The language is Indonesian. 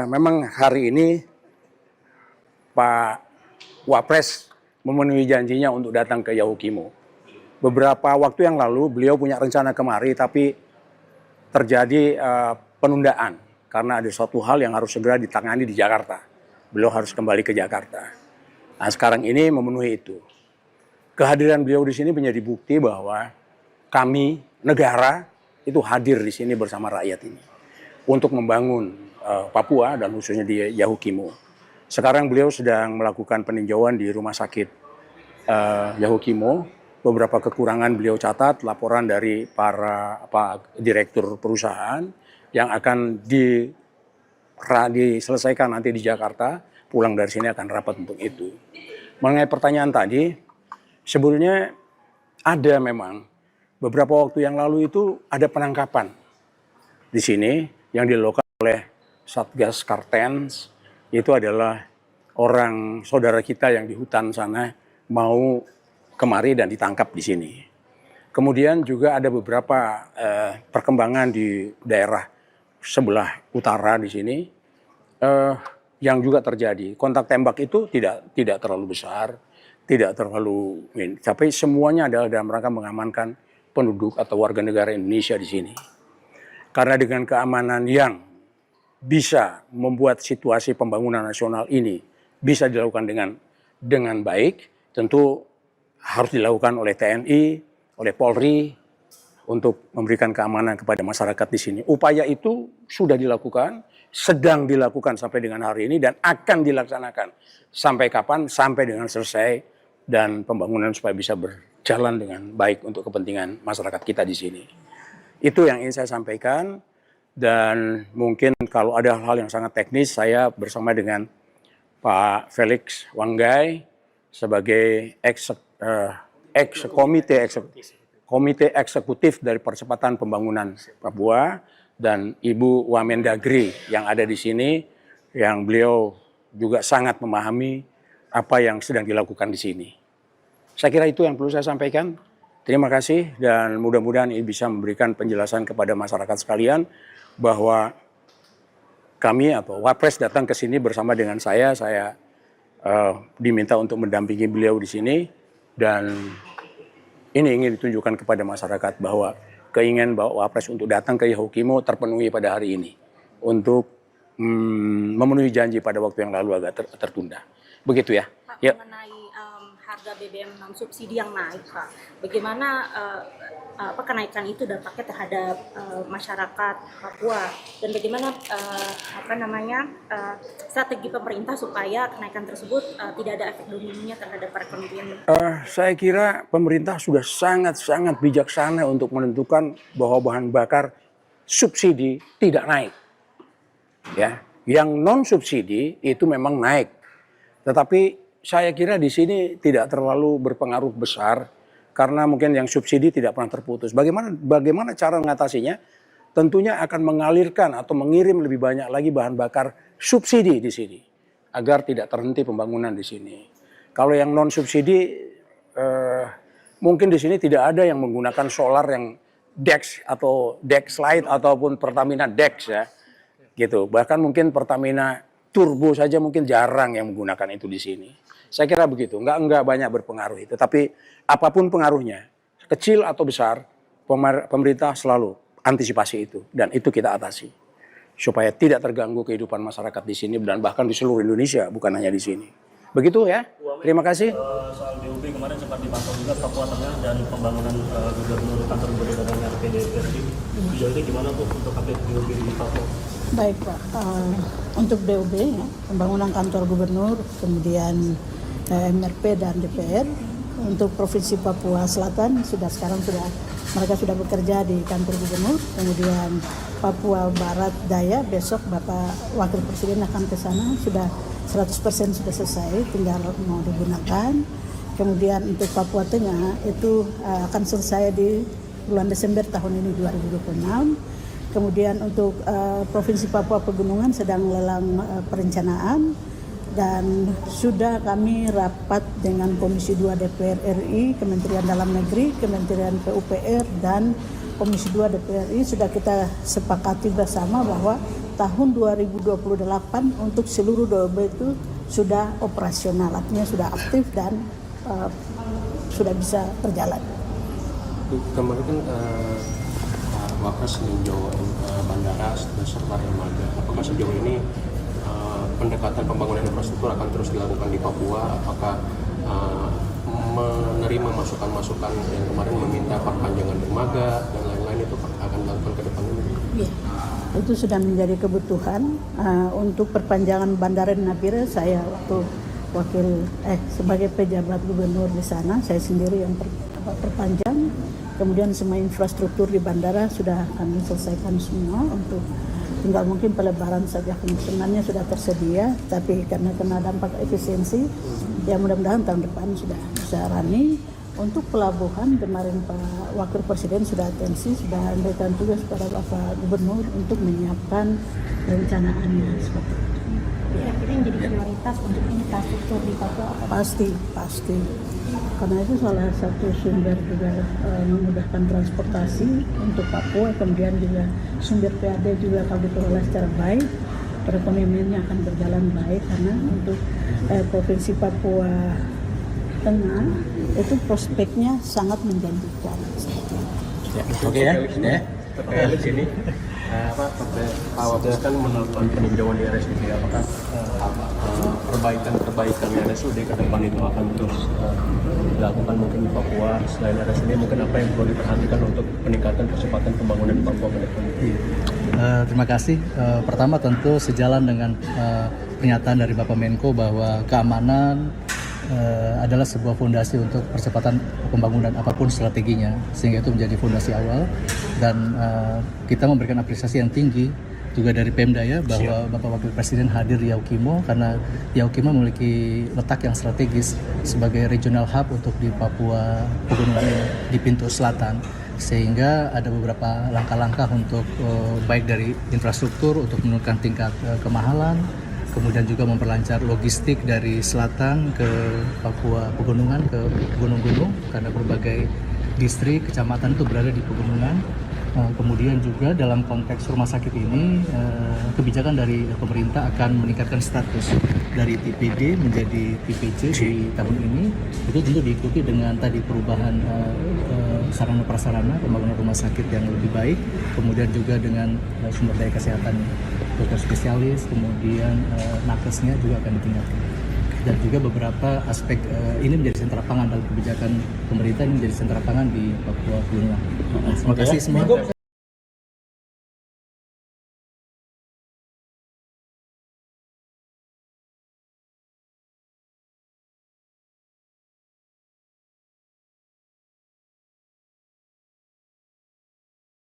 Memang hari ini Pak Wapres memenuhi janjinya untuk datang ke Yahukimo. Beberapa waktu yang lalu beliau punya rencana kemari, tapi terjadi penundaan karena ada suatu hal yang harus segera ditangani di Jakarta. Beliau harus kembali ke Jakarta. Nah, sekarang ini memenuhi itu. Kehadiran beliau di sini menjadi bukti bahwa kami, negara, itu hadir di sini bersama rakyat ini untuk membangun Papua dan khususnya di Yahukimo. Sekarang beliau sedang melakukan peninjauan di rumah sakit Yahukimo. Beberapa kekurangan beliau catat, laporan dari para direktur perusahaan yang akan diselesaikan nanti di Jakarta. Pulang dari sini akan rapat untuk itu. Mengenai pertanyaan tadi, sebetulnya ada memang beberapa waktu yang lalu itu ada penangkapan di sini yang dilakukan oleh Satgas Kartens. Itu adalah orang saudara kita yang di hutan sana mau kemari dan ditangkap di sini. Kemudian juga ada beberapa perkembangan di daerah sebelah utara di sini yang juga terjadi. Kontak tembak itu tidak terlalu besar, tidak terlalu, tapi semuanya adalah dalam rangka mengamankan penduduk atau warga negara Indonesia di sini. Karena dengan keamanan yang bisa membuat situasi pembangunan nasional ini bisa dilakukan dengan baik, tentu harus dilakukan oleh TNI, oleh Polri untuk memberikan keamanan kepada masyarakat di sini. Upaya itu sudah dilakukan, sedang dilakukan sampai dengan hari ini dan akan dilaksanakan sampai kapan? Sampai dengan selesai dan pembangunan supaya bisa berjalan dengan baik untuk kepentingan masyarakat kita di sini. Itu yang ingin saya sampaikan, dan mungkin kalau ada hal yang sangat teknis, saya bersama dengan Pak Felix Wanggai sebagai komite eksekutif dari Percepatan Pembangunan Papua, dan Ibu Wamendagri yang ada di sini, yang beliau juga sangat memahami apa yang sedang dilakukan di sini. Saya kira itu yang perlu saya sampaikan. Terima kasih, dan mudah-mudahan ini bisa memberikan penjelasan kepada masyarakat sekalian bahwa kami atau Wapres datang ke sini bersama dengan saya diminta untuk mendampingi beliau di sini, dan ini ingin ditunjukkan kepada masyarakat bahwa keinginan bahwa Wapres untuk datang ke Yahukimo terpenuhi pada hari ini untuk memenuhi janji pada waktu yang lalu agak tertunda. Begitu ya. Pak, mengenai harga BBM non subsidi yang naik, Pak, bagaimana kenaikan itu dampaknya terhadap masyarakat Papua, dan bagaimana strategi pemerintah supaya kenaikan tersebut tidak ada efek dominonya terhadap perekonomian? Saya kira pemerintah sudah sangat-sangat bijaksana untuk menentukan bahwa bahan bakar subsidi tidak naik. Ya, yang non subsidi itu memang naik, tetapi saya kira di sini tidak terlalu berpengaruh besar karena mungkin yang subsidi tidak pernah terputus. Bagaimana cara mengatasinya? Tentunya akan mengalirkan atau mengirim lebih banyak lagi bahan bakar subsidi di sini agar tidak terhenti pembangunan di sini. Kalau yang non subsidi mungkin di sini tidak ada yang menggunakan solar yang Dex atau Dex Lite ataupun Pertamina Dex ya. Gitu. Bahkan mungkin Pertamina Turbo saja mungkin jarang yang menggunakan itu di sini. Saya kira begitu, enggak banyak berpengaruh itu. Tapi apapun pengaruhnya, kecil atau besar, pemerintah selalu antisipasi itu. Dan itu kita atasi. Supaya tidak terganggu kehidupan masyarakat di sini dan bahkan di seluruh Indonesia, bukan hanya di sini. Begitu ya, terima kasih. Soal BUB kemarin sempat dipantau juga Papua Tengah dan pembangunan gubernur kantor gubernur dan RPD Verdi. Sejauh ini gimana Bu untuk update BUB di Papua? Baik Pak, untuk BUB ya, pembangunan kantor gubernur, kemudian MRP dan DPR untuk Provinsi Papua Selatan mereka sudah bekerja di kantor gubernur, kemudian Papua Barat Daya besok Bapak Wakil Presiden akan ke sana, sudah 100% sudah selesai, tinggal mau digunakan. Kemudian untuk Papua Tengah itu akan selesai di bulan Desember tahun ini 2026. Kemudian untuk Provinsi Papua Pegunungan sedang lelang perencanaan, dan sudah kami rapat dengan Komisi 2 DPR RI, Kementerian Dalam Negeri, Kementerian PUPR, dan Komisi 2 DPR RI sudah kita sepakati bersama bahwa tahun 2028 untuk seluruh DOB itu sudah operasional, artinya sudah aktif dan sudah bisa berjalan. Kemarin kan Wapres meninjau bandara beserta dermaga. Apakah sejauh ini pendekatan pembangunan infrastruktur akan terus dilakukan di Papua? Apakah menerima masukan-masukan yang kemarin meminta perpanjangan dermaga dan lain-lain itu akan dilakukan ke depan ini? Ya, itu sudah menjadi kebutuhan untuk perpanjangan Bandara Napire. Saya waktu sebagai pejabat gubernur di sana, saya sendiri yang perpanjang. Kemudian semua infrastruktur di bandara sudah kami selesaikan semua, untuk tinggal mungkin pelebaran saja, sebenarnya sudah tersedia, tapi karena kena dampak efisiensi, ya mudah-mudahan tahun depan sudah bisa running. Untuk pelabuhan kemarin Pak Wakil Presiden sudah atensi, sudah memberikan tugas kepada Bapak Gubernur untuk menyiapkan perencanaannya seperti itu. Kira-kira yang jadi prioritas untuk infrastruktur di Papua apa? Pasti. Karena itu salah satu sumber juga memudahkan transportasi untuk Papua, kemudian juga sumber PAD juga kalau dikelola secara baik, perekonomiannya akan berjalan baik, karena untuk Provinsi Papua Tengah itu prospeknya sangat menjanjikan. Oke ya. Terkait di sini, Pak Wapres kan melakukan peninjauan di RSUD. Apakah perbaikan di RSUD ke depan itu akan terus dilakukan mungkin di Papua? Selain RSUD, mungkin apa yang perlu diperhatikan untuk peningkatan percepatan pembangunan di Papua ke depan? Terima kasih. Pertama tentu sejalan dengan pernyataan dari Bapak Menko bahwa keamanan adalah sebuah fondasi untuk percepatan pembangunan apapun strateginya, sehingga itu menjadi fondasi awal. Dan kita memberikan apresiasi yang tinggi juga dari Pemda ya, bahwa Bapak Wakil Presiden hadir di Yaukimo, karena Yaukimo memiliki letak yang strategis sebagai regional hub untuk di Papua Pegunungan ini, di pintu selatan, sehingga ada beberapa langkah-langkah untuk baik dari infrastruktur untuk menurunkan tingkat kemahalan, kemudian juga memperlancar logistik dari selatan ke Papua Pegunungan, ke gunung-gunung, karena berbagai distrik, kecamatan itu berada di pegunungan. Kemudian juga dalam konteks rumah sakit ini, kebijakan dari pemerintah akan meningkatkan status dari TPD menjadi TPC di tahun ini. Itu juga diikuti dengan tadi perubahan sarana prasarana, pembangunan rumah sakit yang lebih baik, kemudian juga dengan sumber daya kesehatan, dokter spesialis, kemudian nakesnya juga akan ditingkatkan. Dan juga beberapa aspek ini menjadi sentra pangan dalam kebijakan pemerintah, ini menjadi sentra pangan di Papua Pegunungan. Terima kasih semua.